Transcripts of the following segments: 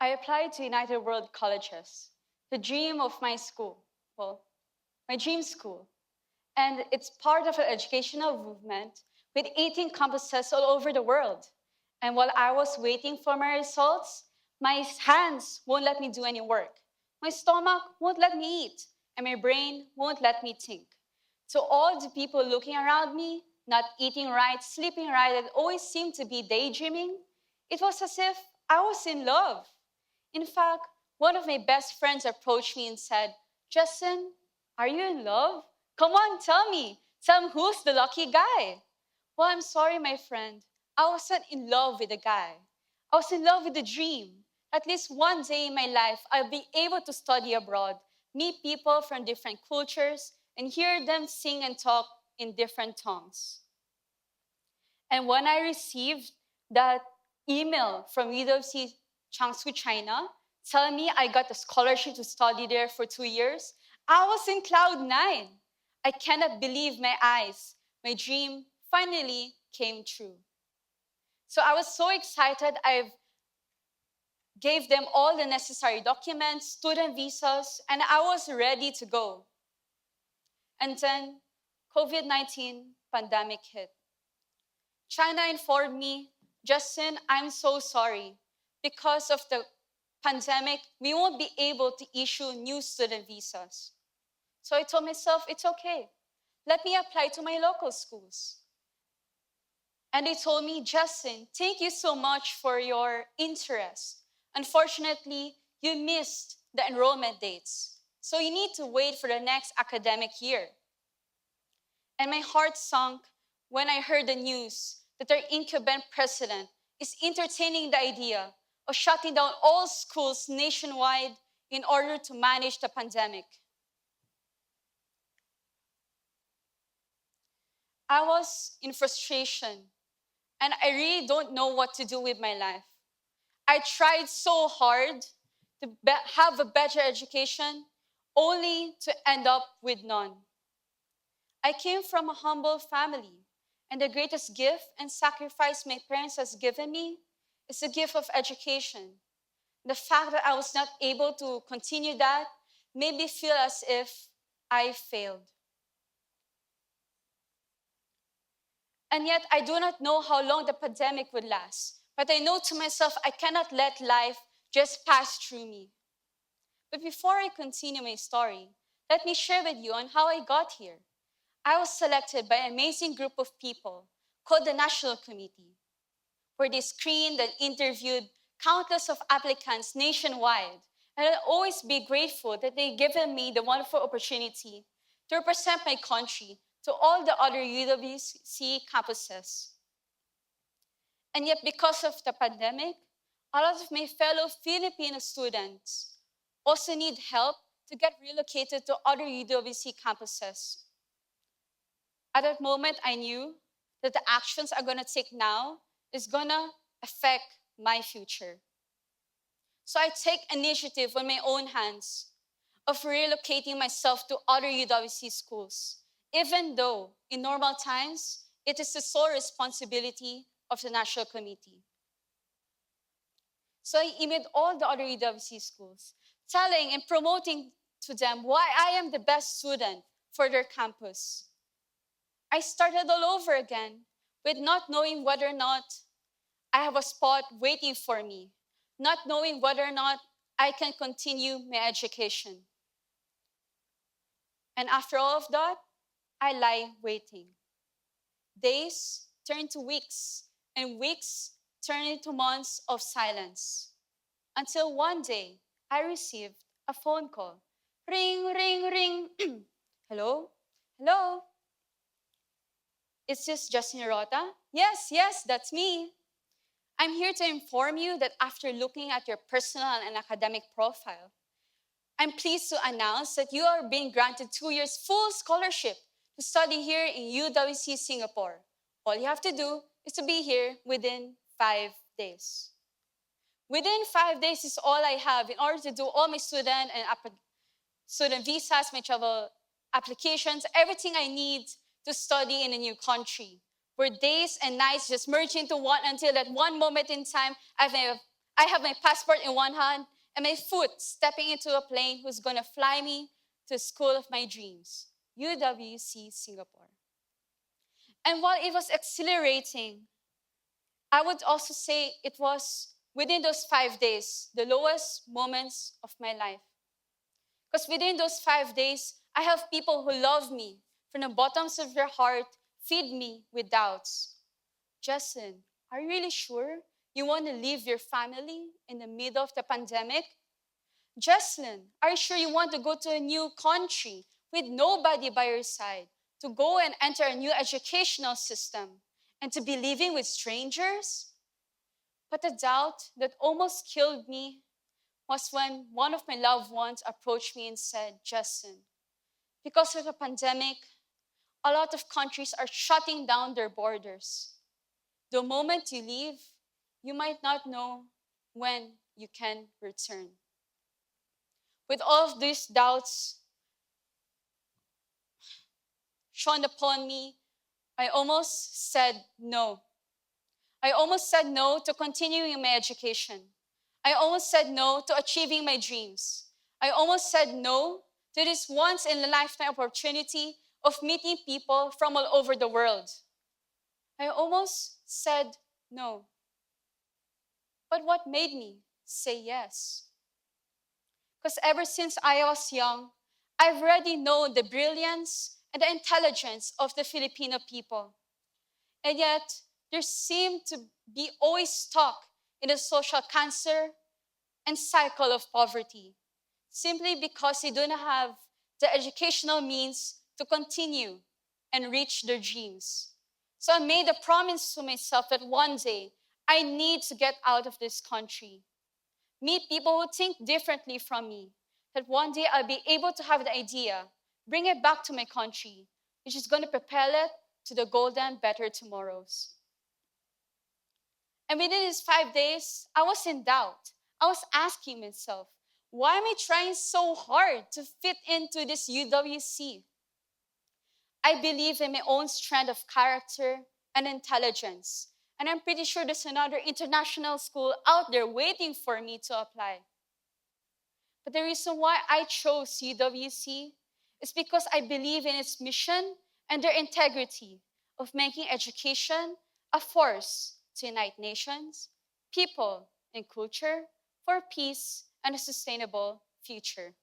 I applied to United World Colleges, the dream of my school, my dream school. And it's part of an educational movement with 18 campuses all over the world. And while I was waiting for my results, my hands won't let me do any work. My stomach won't let me eat, and my brain won't let me think. So all the people looking around me, not eating right, sleeping right, and always seemed to be daydreaming, it was as if I was in love. In fact, one of my best friends approached me and said, "Jeslyn, are you in love? Come on, tell me. Tell me who's the lucky guy." Well, I'm sorry, my friend. I wasn't in love with a guy. I was in love with a dream. At least one day in my life, I'll be able to study abroad, meet people from different cultures, and hear them sing and talk in different tongues. And when I received that email from UWC Changshu, China, telling me I got a scholarship to study there for 2 years, I was in cloud nine. I cannot believe my eyes. My dream finally came true. So I was so excited. I gave them all the necessary documents, student visas, and I was ready to go. And then COVID-19 pandemic hit. China informed me, "Jeslyn, I'm so sorry. Because of the pandemic, we won't be able to issue new student visas." So I told myself, it's okay. Let me apply to my local schools. And they told me, "Jeslyn, thank you so much for your interest. Unfortunately, you missed the enrollment dates. So you need to wait for the next academic year." And my heart sunk when I heard the news that our incumbent president is entertaining the idea of shutting down all schools nationwide in order to manage the pandemic. I was in frustration, and I really don't know what to do with my life. I tried so hard to have a better education, only to end up with none. I came from a humble family, and the greatest gift and sacrifice my parents has given me is the gift of education. The fact that I was not able to continue that made me feel as if I failed. And yet, I do not know how long the pandemic would last. But I know to myself, I cannot let life just pass through me. But before I continue my story, let me share with you on how I got here. I was selected by an amazing group of people called the National Committee, where they screened and interviewed countless of applicants nationwide. And I'll always be grateful that they've given me the wonderful opportunity to represent my country to all the other UWC campuses. And yet, because of the pandemic, a lot of my fellow Filipino students also need help to get relocated to other UWC campuses. At that moment, I knew that the actions I'm going to take now is going to affect my future. So I take initiative on my own hands of relocating myself to other UWC schools, even though in normal times, it is the sole responsibility of the National Committee. So I emailed all the other UWC schools, telling and promoting to them why I am the best student for their campus. I started all over again with not knowing whether or not I have a spot waiting for me, not knowing whether or not I can continue my education. And after all of that, I lie waiting. Days turn to weeks, and weeks turn into months of silence. Until one day, I received a phone call. Ring, ring, ring. Hello? Hello? Is this Jeslyn Jerota? Yes, that's me. I'm here to inform you that after looking at your personal and academic profile, I'm pleased to announce that you are being granted 2 years full scholarship to study here in UWC Singapore. All you have to do is to be here within 5 days. Within 5 days is all I have in order to do all my student visas, my travel applications, everything I need to study in a new country, where days and nights just merge into one until at one moment in time, I I have my passport in one hand and my foot stepping into a plane who's going to fly me to the school of my dreams, UWC Singapore. And while it was exhilarating, I would also say it was within those 5 days, the lowest moments of my life. Because within those 5 days, I have people who love me from the bottoms of their heart, feed me with doubts. Jeslyn, are you really sure you want to leave your family in the middle of the pandemic? Jeslyn, are you sure you want to go to a new country with nobody by your side, to go and enter a new educational system, and to be living with strangers? But the doubt that almost killed me was when one of my loved ones approached me and said, Jeslyn, because of the pandemic, a lot of countries are shutting down their borders. The moment you leave, you might not know when you can return. With all of these doubts shone upon me, I almost said no. I almost said no to continuing my education. I almost said no to achieving my dreams. I almost said no to this once-in-a-lifetime opportunity of meeting people from all over the world. I almost said no. But what made me say yes? Because ever since I was young, I've already known the brilliance and the intelligence of the Filipino people. And yet, there seemed to be always stuck in the social cancer and cycle of poverty, simply because they do not have the educational means to continue and reach their dreams. So I made a promise to myself that one day I need to get out of this country, meet people who think differently from me, that one day I'll be able to have the idea, bring it back to my country, which is going to propel it to the golden, better tomorrows. And within these 5 days, I was in doubt. I was asking myself, why am I trying so hard to fit into this UWC? I believe in my own strength of character and intelligence. And I'm pretty sure there's another international school out there waiting for me to apply. But the reason why I chose UWC is because I believe in its mission and their integrity of making education a force to unite nations, people, and culture for peace and a sustainable future.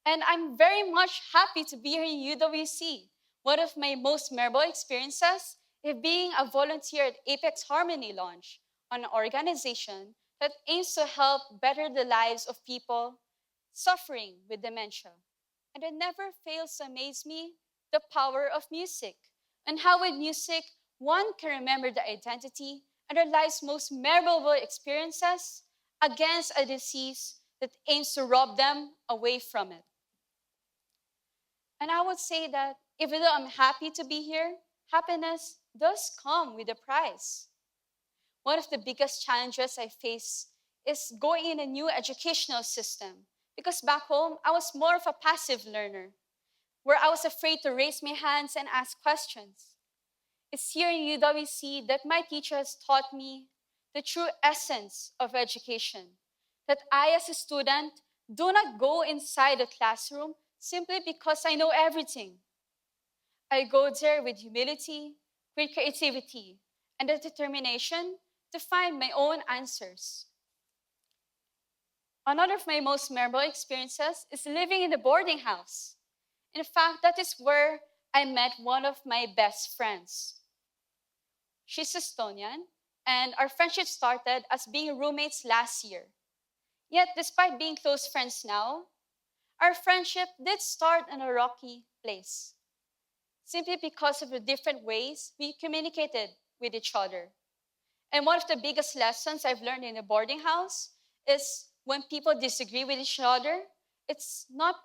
And I'm very much happy to be here in UWC. One of my most memorable experiences is being a volunteer at Apex Harmony Launch, an organization that aims to help better the lives of people suffering with dementia. And it never fails to amaze me the power of music, and how with music, one can remember the identity and their life's most memorable experiences against a disease that aims to rob them away from it. And I would say that even though I'm happy to be here, happiness does come with a price. One of the biggest challenges I face is going in a new educational system, because back home, I was more of a passive learner, where I was afraid to raise my hands and ask questions. It's here in UWC that my teachers taught me the true essence of education, that I as a student do not go inside the classroom simply because I know everything. I go there with humility, with creativity, and the determination to find my own answers. Another of my most memorable experiences is living in the boarding house. In fact, that is where I met one of my best friends. She's Estonian, and our friendship started as being roommates last year. Yet, despite being close friends now, our friendship did start in a rocky place, simply because of the different ways we communicated with each other. And one of the biggest lessons I've learned in a boarding house is when people disagree with each other, it's not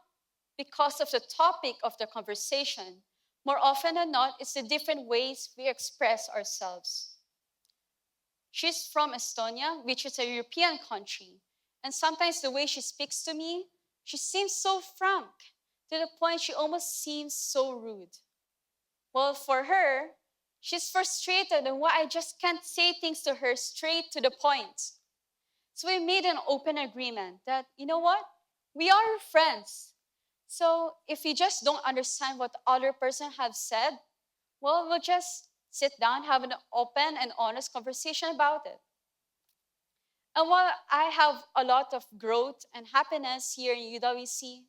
because of the topic of the conversation. More often than not, it's the different ways we express ourselves. She's from Estonia, which is a European country. And sometimes the way she speaks to me, she seems so frank, to the point she almost seems so rude. Well, for her, She's frustrated and why I just can't say things to her straight to the point. So we made an open agreement that, you know what? We are friends. So if you just don't understand what the other person has said, well, we'll just sit down, have an open and honest conversation about it. And while I have a lot of growth and happiness here in UWC,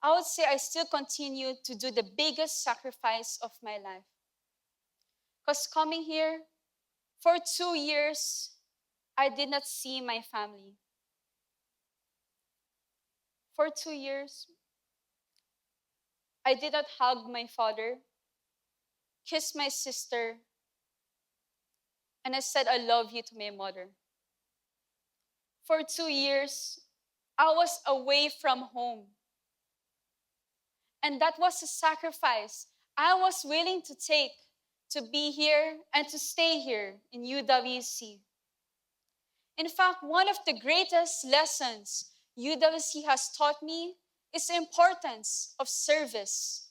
I would say I still continue to do the biggest sacrifice of my life. Because coming here for 2 years, I did not see my family. For 2 years, I did not hug my father, kiss my sister, and I said I love you to my mother. For 2 years, I was away from home. And that was a sacrifice I was willing to take to be here and to stay here in UWC. In fact, one of the greatest lessons UWC has taught me is the importance of service.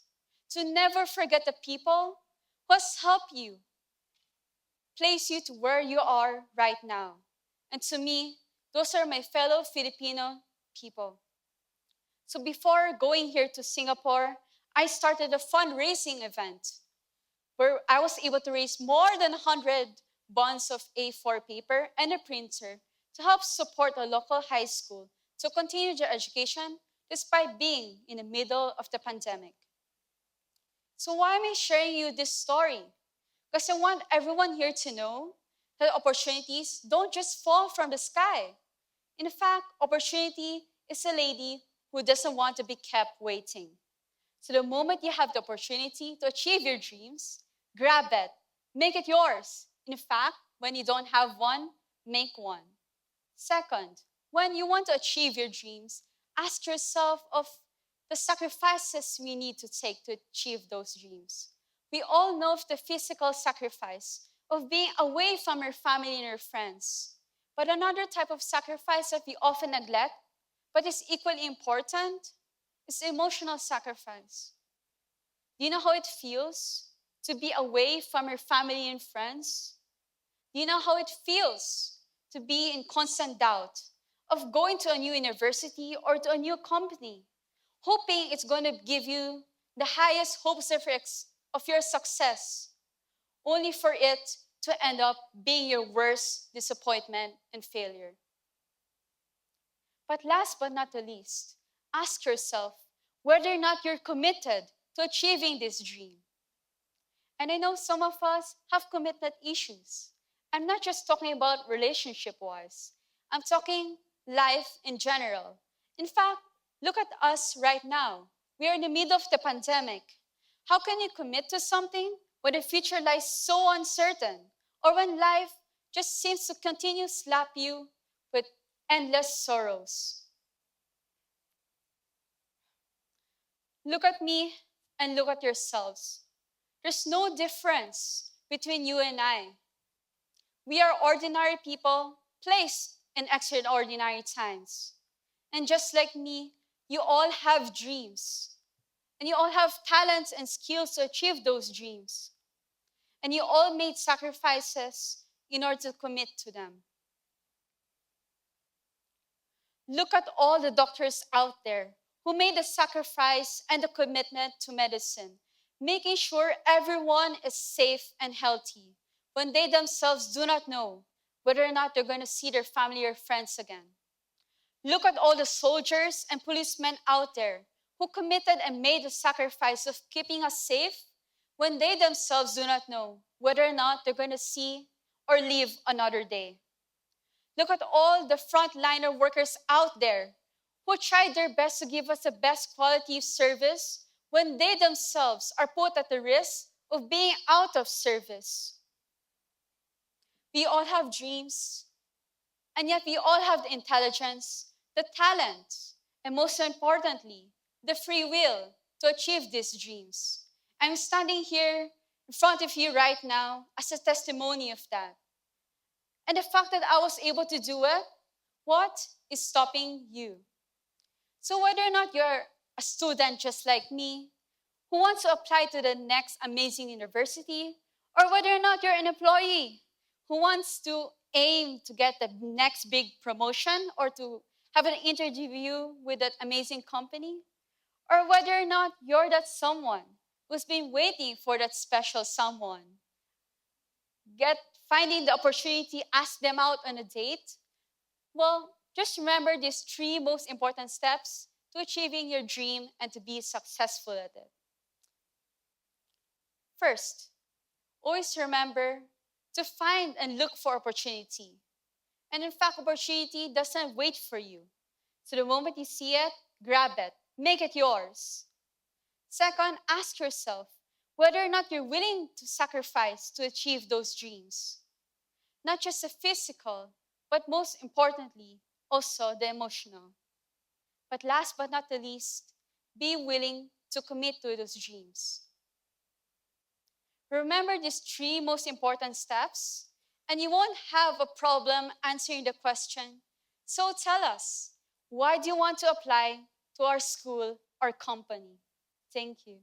To never forget the people who has helped you, place you to where you are right now. And to me, those are my fellow Filipino people. So before going here to Singapore, I started a fundraising event where I was able to raise more than 100 bonds of A4 paper and a printer to help support a local high school to continue their education despite being in the middle of the pandemic. So why am I sharing you this story? Because I want everyone here to know that opportunities don't just fall from the sky. In fact, opportunity is a lady who doesn't want to be kept waiting. So the moment you have the opportunity to achieve your dreams, grab it, make it yours. In fact, when you don't have one, make one. Second, when you want to achieve your dreams, ask yourself of the sacrifices we need to take to achieve those dreams. We all know of the physical sacrifice of being away from your family and your friends. But another type of sacrifice that we often neglect, but is equally important, is emotional sacrifice. Do you know how it feels to be away from your family and friends? Do you know how it feels to be in constant doubt of going to a new university or to a new company, hoping it's going to give you the highest hopes of your success, only for it to end up being your worst disappointment and failure? But last but not the least, ask yourself whether or not you're committed to achieving this dream. And I know some of us have commitment issues. I'm not just talking about relationship-wise. I'm talking life in general. In fact, look at us right now. We are in the middle of the pandemic. How can you commit to something when the future lies so uncertain, or when life just seems to continue slap you with endless sorrows? Look at me and look at yourselves. There's no difference between you and I. We are ordinary people placed in extraordinary times. And just like me, you all have dreams. And you all have talents and skills to achieve those dreams. And you all made sacrifices in order to commit to them. Look at all the doctors out there who made the sacrifice and the commitment to medicine, making sure everyone is safe and healthy when they themselves do not know whether or not they're going to see their family or friends again. Look at all the soldiers and policemen out there who committed and made the sacrifice of keeping us safe when they themselves do not know whether or not they're going to see or live another day. Look at all the frontliner workers out there who tried their best to give us the best quality of service when they themselves are put at the risk of being out of service. We all have dreams, and yet we all have the intelligence, the talent, and most importantly, the free will to achieve these dreams. I'm standing here in front of you right now as a testimony of that. And the fact that I was able to do it, what is stopping you? So whether or not you're a student just like me, who wants to apply to the next amazing university, Or whether or not you're an employee who wants to aim to get the next big promotion or to have an interview with that amazing company. Or whether or not you're that someone who's been waiting for that special someone. Finding the opportunity, ask them out on a date. Well, just remember these three most important steps to achieving your dream and to be successful at it. First, always remember to find and look for opportunity. And in fact, opportunity doesn't wait for you. So the moment you see it, grab it, make it yours. Second, ask yourself whether or not you're willing to sacrifice to achieve those dreams. Not just the physical, but most importantly, also the emotional. But last but not the least, be willing to commit to those dreams. Remember these three most important steps, and you won't have a problem answering the question, so tell us, why do you want to apply to our school or company? Thank you.